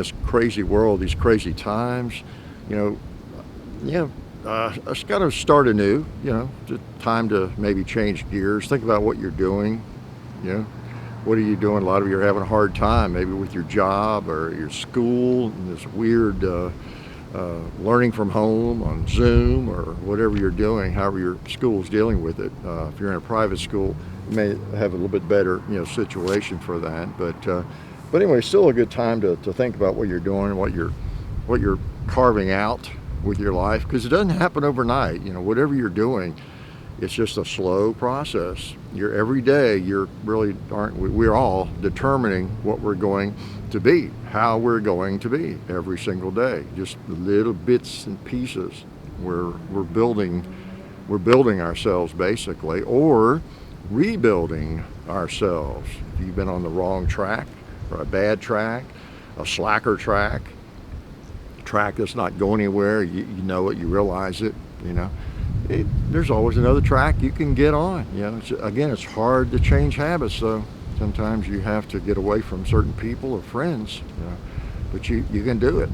this crazy world, these crazy times, you know, it's got to start anew, it's time to maybe change gears, think about what you're doing, what are you doing? A lot of you are having a hard time, maybe with your job or your school, and this weird learning from home on Zoom or whatever you're doing, however your school's dealing with it. If you're in a private school, you may have a little bit better, situation for that. But anyway, still a good time to think about what you're doing, what you're carving out with your life, because it doesn't happen overnight. Whatever you're doing, it's just a slow process. Every day we're all determining what we're going to be, how we're going to be every single day. Just little bits and pieces. We're building ourselves basically, or rebuilding ourselves. If you've been on the wrong track, or a bad track, a slacker track, a track that's not going anywhere, you know it, you realize it, there's always another track you can get on. It's hard to change habits, so sometimes you have to get away from certain people or friends, but you can do it.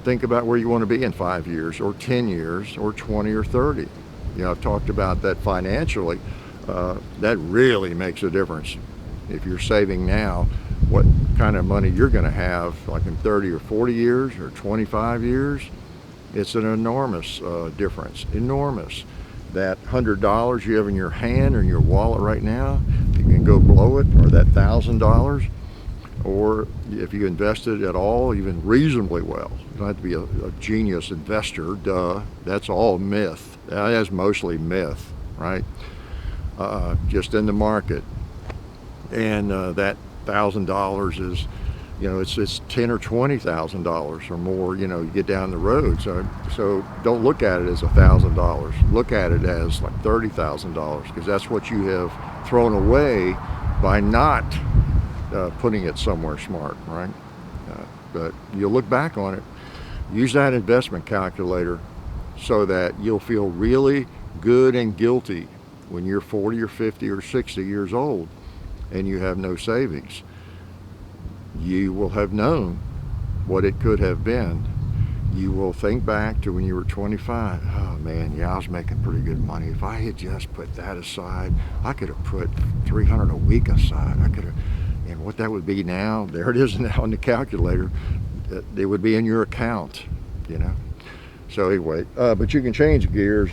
Think about where you want to be in 5 years or 10 years or 20 or 30. I've talked about that financially. That really makes a difference. If you're saving now, what kind of money you're going to have like in 30 or 40 years or 25 years, it's an enormous difference. Enormous. That $100 you have in your hand or in your wallet right now, you can go blow it, or that $1,000, or if you invested at all, even reasonably well. You don't have to be a genius investor, duh. That's all myth. That is mostly myth, right? Just in the market. And that $1,000 is, it's $10,000 or $20,000 or more. You get down the road. So don't look at it as $1,000. Look at it as like $30,000, because that's what you have thrown away by not putting it somewhere smart, right? But you'll look back on it. Use that investment calculator so that you'll feel really good and guilty when you're 40 or 50 or 60 years old and you have no savings. You will have known what it could have been. You will think back to when you were 25. Oh man, I was making pretty good money. If I had just put that aside, I could have put $300 a week aside. And what that would be now, there it is now on the calculator. It would be in your account, So anyway, but you can change gears